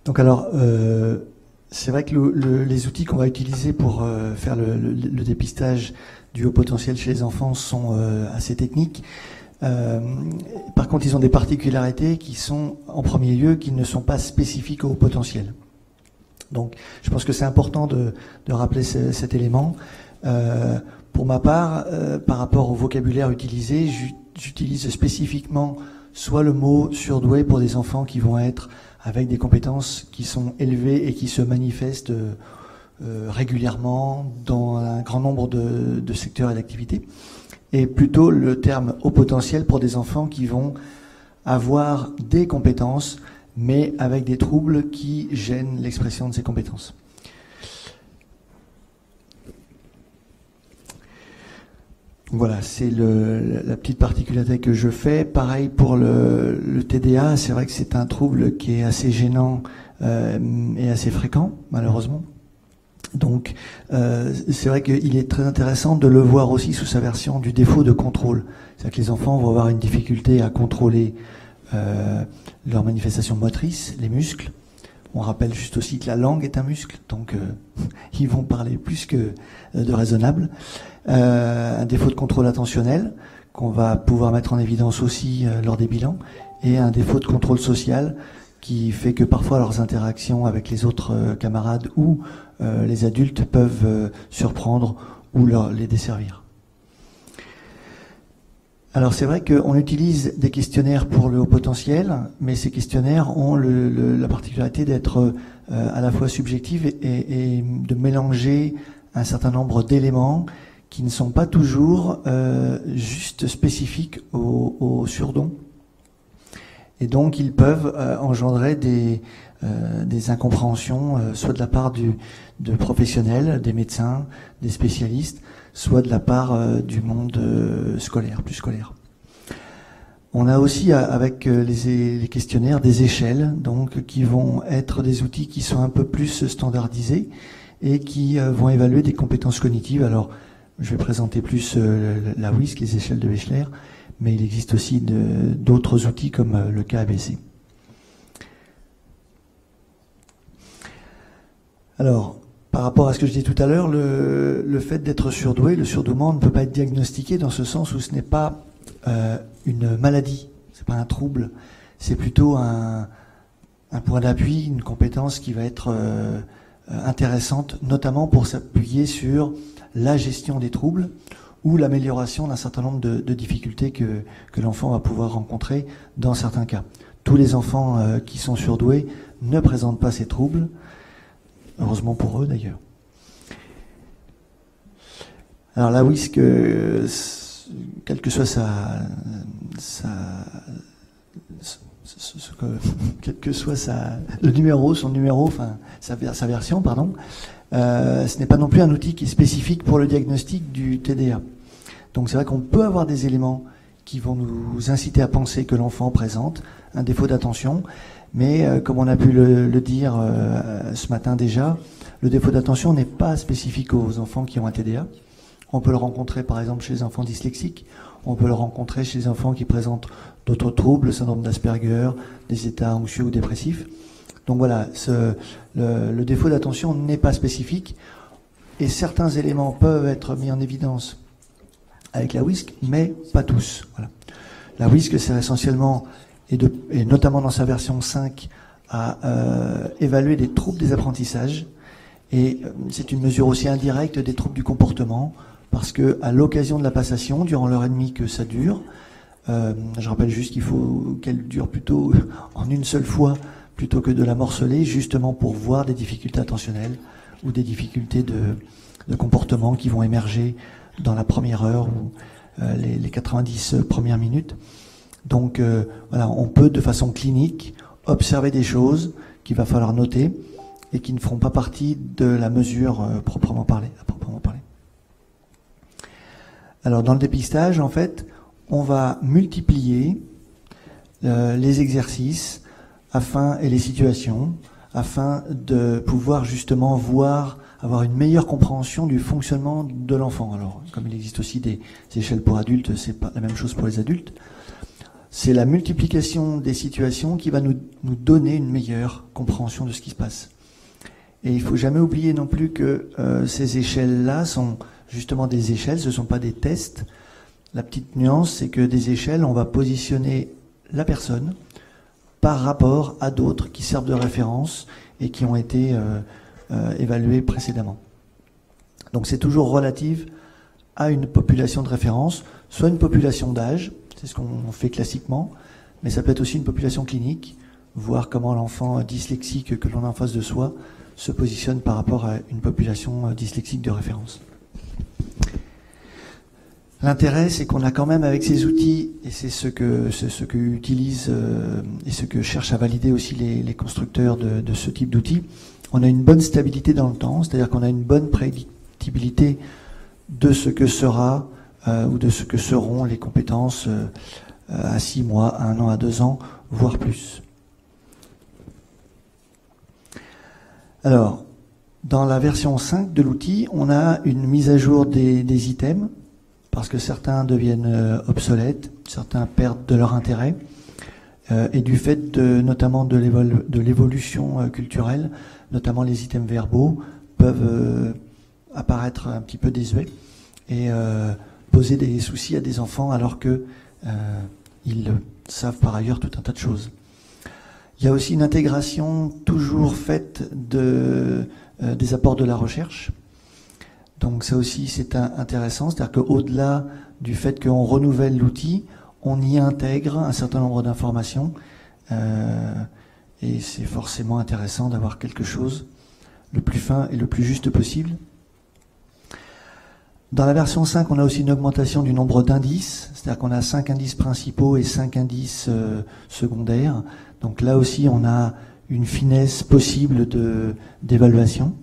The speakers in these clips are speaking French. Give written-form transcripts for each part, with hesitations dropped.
Donc alors, c'est vrai que les outils qu'on va utiliser pour faire le dépistage du haut potentiel chez les enfants sont assez techniques. Par contre, ils ont des particularités qui sont, en premier lieu, qui ne sont pas spécifiques au haut potentiel. Donc, je pense que c'est important de rappeler cet élément. Pour ma part, par rapport au vocabulaire utilisé, j'utilise spécifiquement soit le mot surdoué pour des enfants qui vont être avec des compétences qui sont élevées et qui se manifestent régulièrement dans un grand nombre de secteurs et d'activités, et plutôt le terme haut potentiel pour des enfants qui vont avoir des compétences, mais avec des troubles qui gênent l'expression de ces compétences. Voilà, c'est la petite particularité que je fais. Pareil pour le TDA, c'est vrai que c'est un trouble qui est assez gênant et assez fréquent, malheureusement. Donc, c'est vrai qu'il est très intéressant de le voir aussi sous sa version du défaut de contrôle. C'est-à-dire que les enfants vont avoir une difficulté à contrôler leurs manifestations motrices, les muscles. On rappelle juste aussi que la langue est un muscle, donc ils vont parler plus que de raisonnable. Un défaut de contrôle attentionnel qu'on va pouvoir mettre en évidence aussi lors des bilans, et un défaut de contrôle social qui fait que parfois leurs interactions avec les autres camarades ou les adultes peuvent surprendre ou les desservir. Alors c'est vrai qu'on utilise des questionnaires pour le haut potentiel, mais ces questionnaires ont la particularité d'être à la fois subjectifs et de mélanger un certain nombre d'éléments qui ne sont pas toujours juste spécifiques au surdon. Et donc ils peuvent engendrer des incompréhensions, soit de la part de professionnels, des médecins, des spécialistes, soit de la part du monde scolaire, plus scolaire. On a aussi avec les questionnaires des échelles, donc qui vont être des outils qui sont un peu plus standardisés et qui vont évaluer des compétences cognitives. Alors, je vais présenter plus la WISC, les échelles de Wechsler, mais il existe aussi d'autres outils comme le KABC. Alors, par rapport à ce que je disais tout à l'heure, le fait d'être surdoué, le surdouement ne peut pas être diagnostiqué dans ce sens où ce n'est pas une maladie, c'est pas un trouble, c'est plutôt un point d'appui, une compétence qui va être intéressante, notamment pour s'appuyer sur la gestion des troubles ou l'amélioration d'un certain nombre de difficultés que l'enfant va pouvoir rencontrer dans certains cas. Tous les enfants qui sont surdoués ne présentent pas ces troubles, heureusement pour eux d'ailleurs. Alors la WISC, quel que soit quel que soit son numéro, enfin sa version, pardon, ce n'est pas non plus un outil qui est spécifique pour le diagnostic du TDA. Donc c'est vrai qu'on peut avoir des éléments qui vont nous inciter à penser que l'enfant présente un défaut d'attention, mais comme on a pu le dire ce matin déjà, le défaut d'attention n'est pas spécifique aux enfants qui ont un TDA. On peut le rencontrer par exemple chez les enfants dyslexiques, on peut le rencontrer chez les enfants qui présentent d'autres troubles, le syndrome d'Asperger, des états anxieux ou dépressifs. Donc voilà, le défaut d'attention n'est pas spécifique et certains éléments peuvent être mis en évidence avec la WISC, mais pas tous. Voilà. La WISC sert essentiellement, et notamment dans sa version 5, à évaluer les troubles des apprentissages, et c'est une mesure aussi indirecte des troubles du comportement, parce que à l'occasion de la passation, durant l'heure et demie que ça dure, je rappelle juste qu'il faut qu'elle dure plutôt en une seule fois, plutôt que de la morceler, justement pour voir des difficultés attentionnelles ou des difficultés de comportement qui vont émerger dans la première heure ou les 90 premières minutes. Donc voilà, on peut de façon clinique observer des choses qu'il va falloir noter et qui ne feront pas partie de la mesure proprement parlée. Alors dans le dépistage, en fait, on va multiplier les exercices et les situations afin de pouvoir justement avoir une meilleure compréhension du fonctionnement de l'enfant. Alors, comme il existe aussi des échelles pour adultes, c'est pas la même chose pour les adultes. c'est la multiplication des situations qui va nous donner une meilleure compréhension de ce qui se passe. Et il ne faut jamais oublier non plus que ces échelles-là sont justement des échelles, ce ne sont pas des tests. La petite nuance, c'est que des échelles, on va positionner la personne par rapport à d'autres qui servent de référence et qui ont été évalués précédemment. Donc c'est toujours relatif à une population de référence, soit une population d'âge, c'est ce qu'on fait classiquement, mais ça peut être aussi une population clinique, voir comment l'enfant dyslexique que l'on a en face de soi se positionne par rapport à une population dyslexique de référence. L'intérêt, c'est qu'on a quand même avec ces outils, et c'est ce que utilisent et ce que cherchent à valider aussi les constructeurs de ce type d'outils, on a une bonne stabilité dans le temps, c'est-à-dire qu'on a une bonne prédictibilité de ce que sera ou de ce que seront les compétences à 6 mois, à 1 an, à 2 ans, voire plus. Alors, dans la version 5 de l'outil, on a une mise à jour des items, parce que certains deviennent obsolètes, certains perdent de leur intérêt, et du fait notamment de l'évolution culturelle, notamment les items verbaux, peuvent apparaître un petit peu désuets et poser des soucis à des enfants alors que ils savent par ailleurs tout un tas de choses. Il y a aussi une intégration toujours faite des apports de la recherche. Donc ça aussi c'est intéressant, c'est-à-dire qu'au-delà du fait qu'on renouvelle l'outil, on y intègre un certain nombre d'informations et c'est forcément intéressant d'avoir quelque chose le plus fin et le plus juste possible. Dans la version 5, on a aussi une augmentation du nombre d'indices, c'est-à-dire qu'on a 5 indices principaux et 5 indices secondaires. Donc là aussi, on a une finesse possible d'évaluation.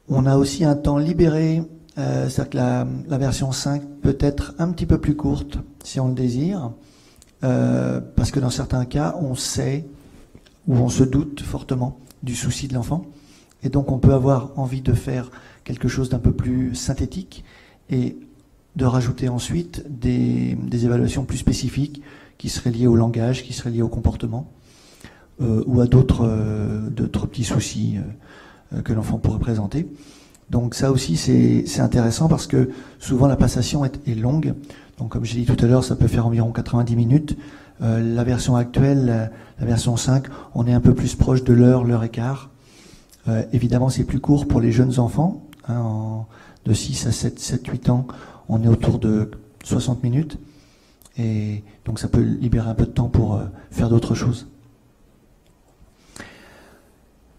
On a aussi un temps libéré, c'est-à-dire que la version 5 peut être un petit peu plus courte, si on le désire, parce que dans certains cas, on sait ou on se doute fortement du souci de l'enfant. Et donc, on peut avoir envie de faire quelque chose d'un peu plus synthétique et de rajouter ensuite des évaluations plus spécifiques qui seraient liées au langage, qui seraient liées au comportement ou à d'autres petits soucis que l'enfant pourrait présenter. Donc ça aussi c'est intéressant parce que souvent la passation est longue. Donc comme j'ai dit tout à l'heure, ça peut faire environ 90 minutes. La version actuelle, la version 5, on est un peu plus proche de l'heure et quart. Évidemment c'est plus court pour les jeunes enfants, hein, de 6 à 7, 8 ans, on est autour de 60 minutes. Et donc ça peut libérer un peu de temps pour faire d'autres choses.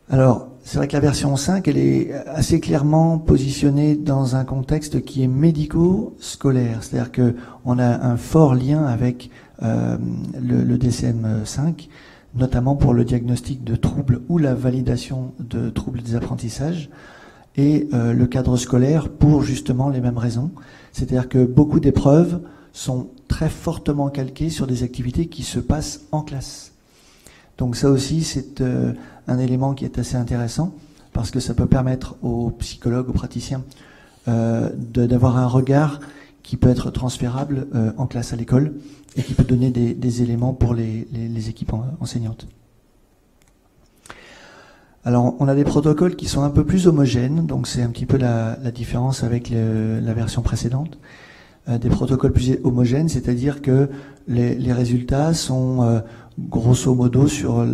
Alors, c'est vrai que la version 5, elle est assez clairement positionnée dans un contexte qui est médico-scolaire. C'est-à-dire qu'on a un fort lien avec le DSM-5, notamment pour le diagnostic de troubles ou la validation de troubles des apprentissages, et le cadre scolaire pour justement les mêmes raisons. C'est-à-dire que beaucoup d'épreuves sont très fortement calquées sur des activités qui se passent en classe. Donc ça aussi, c'est un élément qui est assez intéressant parce que ça peut permettre aux psychologues, aux praticiens d'avoir un regard qui peut être transférable en classe à l'école et qui peut donner des éléments pour les équipes enseignantes. Alors, on a des protocoles qui sont un peu plus homogènes, donc c'est un petit peu la différence avec la version précédente. Des protocoles plus homogènes, c'est-à-dire que les résultats sont grosso modo sur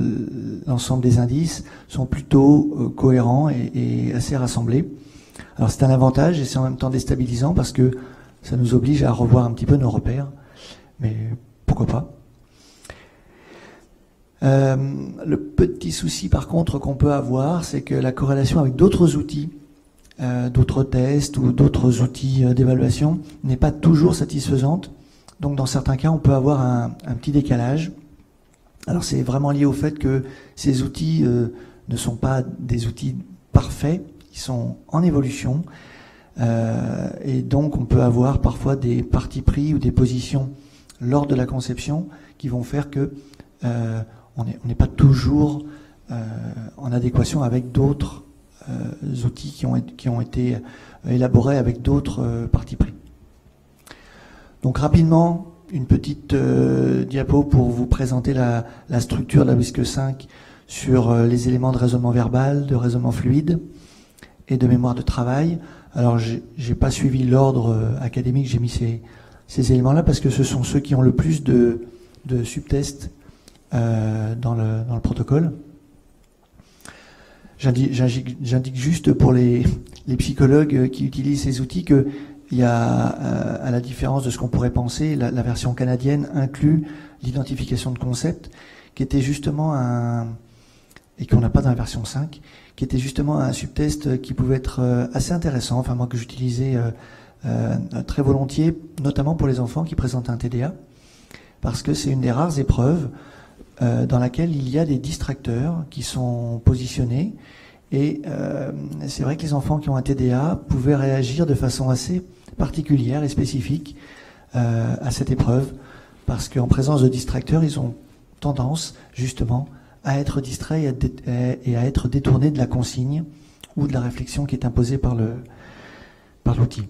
l'ensemble des indices sont plutôt cohérents et assez rassemblés. Alors c'est un avantage et c'est en même temps déstabilisant parce que ça nous oblige à revoir un petit peu nos repères, mais pourquoi pas. Le petit souci par contre qu'on peut avoir, c'est que la corrélation avec d'autres outils, d'autres tests ou d'autres outils d'évaluation n'est pas toujours satisfaisante. Donc dans certains cas, on peut avoir un petit décalage. Alors c'est vraiment lié au fait que ces outils ne sont pas des outils parfaits, ils sont en évolution. Et donc on peut avoir parfois des partis pris ou des positions lors de la conception qui vont faire que on n'est pas toujours en adéquation avec d'autres outils qui ont été élaborés avec d'autres partis pris. Donc rapidement, une petite diapo pour vous présenter la structure de la WISC-5 sur les éléments de raisonnement verbal, de raisonnement fluide et de mémoire de travail. Alors, j'ai pas suivi l'ordre académique, j'ai mis ces éléments-là parce que ce sont ceux qui ont le plus de subtests dans le protocole. J'indique juste pour les psychologues qui utilisent ces outils que il y a, à la différence de ce qu'on pourrait penser, la version canadienne inclut l'identification de concepts, qui était justement et qu'on n'a pas dans la version 5, qui était justement un subtest qui pouvait être assez intéressant, enfin moi que j'utilisais très volontiers, notamment pour les enfants qui présentent un TDA, parce que c'est une des rares épreuves dans laquelle il y a des distracteurs qui sont positionnés. Et c'est vrai que les enfants qui ont un TDA pouvaient réagir de façon assez particulière et spécifique à cette épreuve, parce qu'en présence de distracteurs, ils ont tendance justement à être distraits et à être détournés de la consigne ou de la réflexion qui est imposée par l'outil.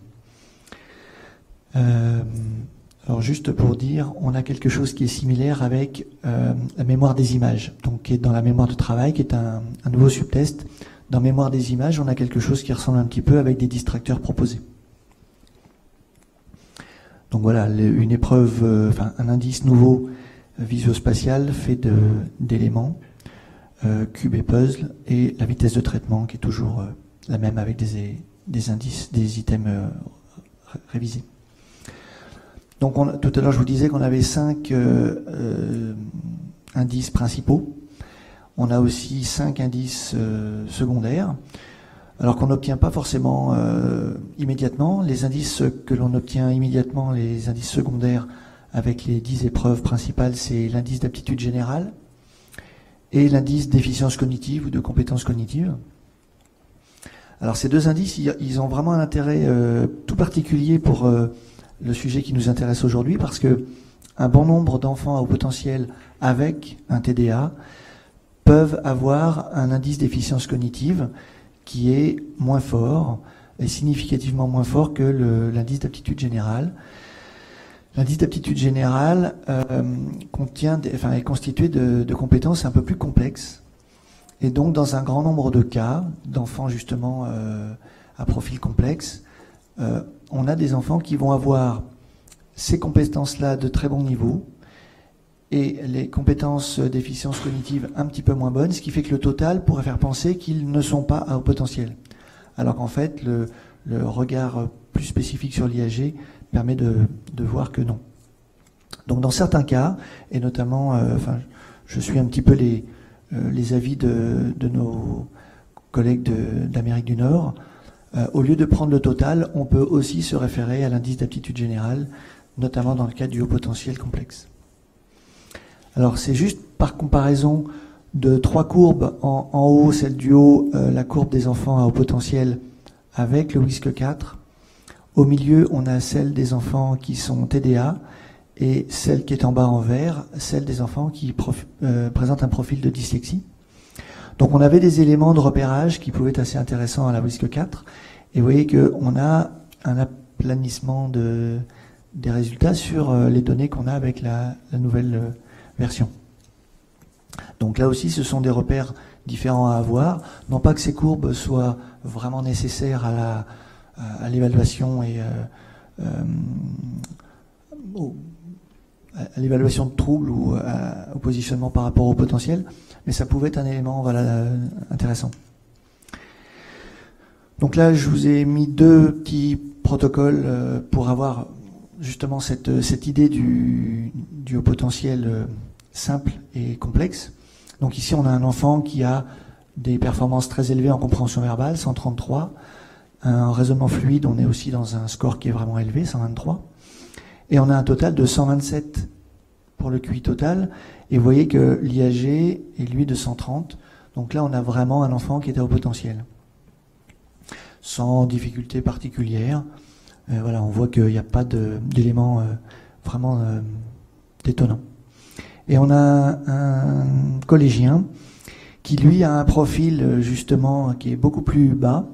Alors juste pour dire, on a quelque chose qui est similaire avec la mémoire des images, donc qui est dans la mémoire de travail, qui est un nouveau subtest. Dans mémoire des images, on a quelque chose qui ressemble un petit peu avec des distracteurs proposés. Donc voilà, une épreuve, un indice nouveau visuospatial fait d'éléments, cubes et puzzles, et la vitesse de traitement qui est toujours la même avec des indices, des items révisés. Donc tout à l'heure, je vous disais qu'on avait 5 indices principaux. On a aussi 5 indices secondaires, alors qu'on n'obtient pas forcément immédiatement. Les indices que l'on obtient immédiatement, les indices secondaires avec les 10 épreuves principales, c'est l'indice d'aptitude générale et l'indice d'efficience cognitive ou de compétence cognitive. Alors ces deux indices, ils ont vraiment un intérêt tout particulier pour le sujet qui nous intéresse aujourd'hui, parce que un bon nombre d'enfants à haut potentiel avec un TDA peuvent avoir un indice d'efficience cognitive qui est moins fort, et significativement moins fort que l'indice d'aptitude générale. L'indice d'aptitude générale est constitué de compétences un peu plus complexes. Et donc, dans un grand nombre de cas, d'enfants justement à profil complexe, on a des enfants qui vont avoir ces compétences-là de très bon niveau, et les compétences d'efficience cognitive un petit peu moins bonnes, ce qui fait que le total pourrait faire penser qu'ils ne sont pas à haut potentiel. Alors qu'en fait, le regard plus spécifique sur l'IAG permet de voir que non. Donc dans certains cas, et notamment, je suis un petit peu les avis de nos collègues d'Amérique du Nord, au lieu de prendre le total, on peut aussi se référer à l'indice d'aptitude générale, notamment dans le cas du haut potentiel complexe. Alors c'est juste par comparaison de 3 courbes, en haut, celle du haut, la courbe des enfants à haut potentiel avec le WISC-4. Au milieu, on a celle des enfants qui sont TDA, et celle qui est en bas en vert, celle des enfants qui présentent un profil de dyslexie. Donc on avait des éléments de repérage qui pouvaient être assez intéressants à la WISC-4, et vous voyez qu'on a un aplanissement des résultats sur les données qu'on a avec la nouvelle version. Donc là aussi, ce sont des repères différents à avoir. Non pas que ces courbes soient vraiment nécessaires à l'évaluation et à l'évaluation de troubles ou au positionnement par rapport au potentiel, mais ça pouvait être un élément intéressant. Donc là, je vous ai mis 2 petits protocoles pour avoir justement cette idée du haut potentiel simple et complexe. Donc ici, on a un enfant qui a des performances très élevées en compréhension verbale, 133. Un raisonnement fluide, on est aussi dans un score qui est vraiment élevé, 123. Et on a un total de 127 pour le QI total. Et vous voyez que l'IAG est lui de 130. Donc là, on a vraiment un enfant qui est à haut potentiel, sans difficulté particulière. Voilà, on voit qu'il n'y a pas d'éléments vraiment détonnants. Et on a un collégien qui, lui, a un profil, justement, qui est beaucoup plus bas,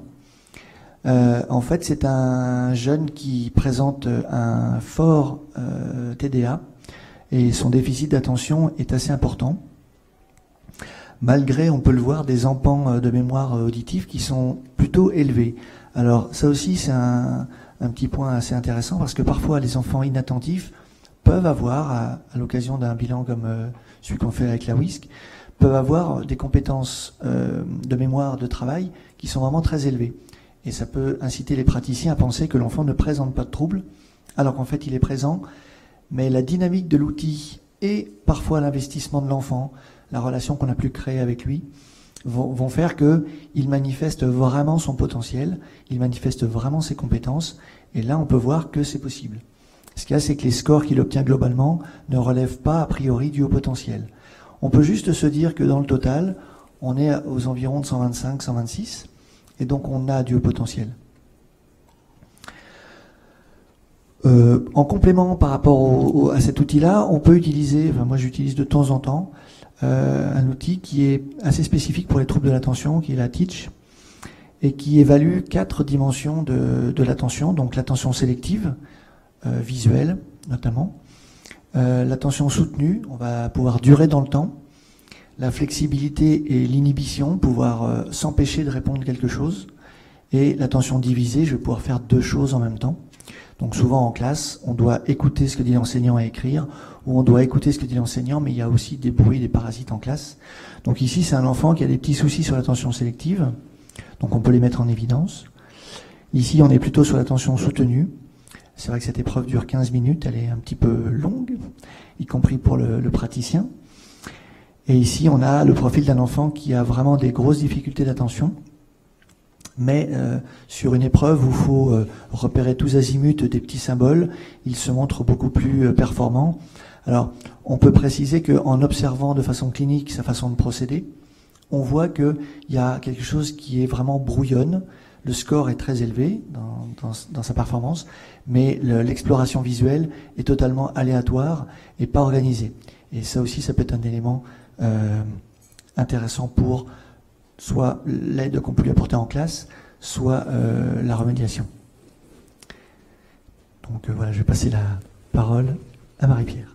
En fait, c'est un jeune qui présente un fort TDA et son déficit d'attention est assez important. Malgré, on peut le voir, des empans de mémoire auditive qui sont plutôt élevés. Alors ça aussi, c'est un petit point assez intéressant parce que parfois les enfants inattentifs peuvent avoir, à l'occasion d'un bilan comme celui qu'on fait avec la WISC, peuvent avoir des compétences de mémoire de travail qui sont vraiment très élevées. Et ça peut inciter les praticiens à penser que l'enfant ne présente pas de trouble, alors qu'en fait il est présent, mais la dynamique de l'outil et parfois l'investissement de l'enfant, la relation qu'on a pu créer avec lui, vont faire qu'il manifeste vraiment son potentiel, il manifeste vraiment ses compétences, et là on peut voir que c'est possible. Ce qu'il y a, c'est que les scores qu'il obtient globalement ne relèvent pas a priori du haut potentiel. On peut juste se dire que dans le total, on est aux environs de 125, 126, et donc on a du haut potentiel. En complément par rapport à cet outil-là, on peut utiliser, enfin moi j'utilise de temps en temps, un outil qui est assez spécifique pour les troubles de l'attention, qui est la Teach, et qui évalue 4 dimensions de l'attention, donc l'attention sélective, visuelle notamment, l'attention soutenue, on va pouvoir durer dans le temps, la flexibilité et l'inhibition, pouvoir s'empêcher de répondre quelque chose, et l'attention divisée, je vais pouvoir faire 2 choses en même temps. Donc souvent en classe, on doit écouter ce que dit l'enseignant et écrire, ou on doit écouter ce que dit l'enseignant, mais il y a aussi des bruits, des parasites en classe. Donc ici, c'est un enfant qui a des petits soucis sur l'attention sélective, donc on peut les mettre en évidence. Ici, on est plutôt sur l'attention soutenue. C'est vrai que cette épreuve dure 15 minutes, elle est un petit peu longue, y compris pour le praticien. Et ici, on a le profil d'un enfant qui a vraiment des grosses difficultés d'attention, mais sur une épreuve où il faut repérer tous azimuts des petits symboles, il se montre beaucoup plus performant. Alors, on peut préciser qu'en observant de façon clinique sa façon de procéder, on voit qu'il y a quelque chose qui est vraiment brouillonne. Le score est très élevé dans sa performance, mais l'exploration visuelle est totalement aléatoire et pas organisée. Et ça aussi, ça peut être un élément intéressant pour soit l'aide qu'on peut lui apporter en classe, soit la remédiation. Donc voilà, je vais passer la parole à Marie-Pierre.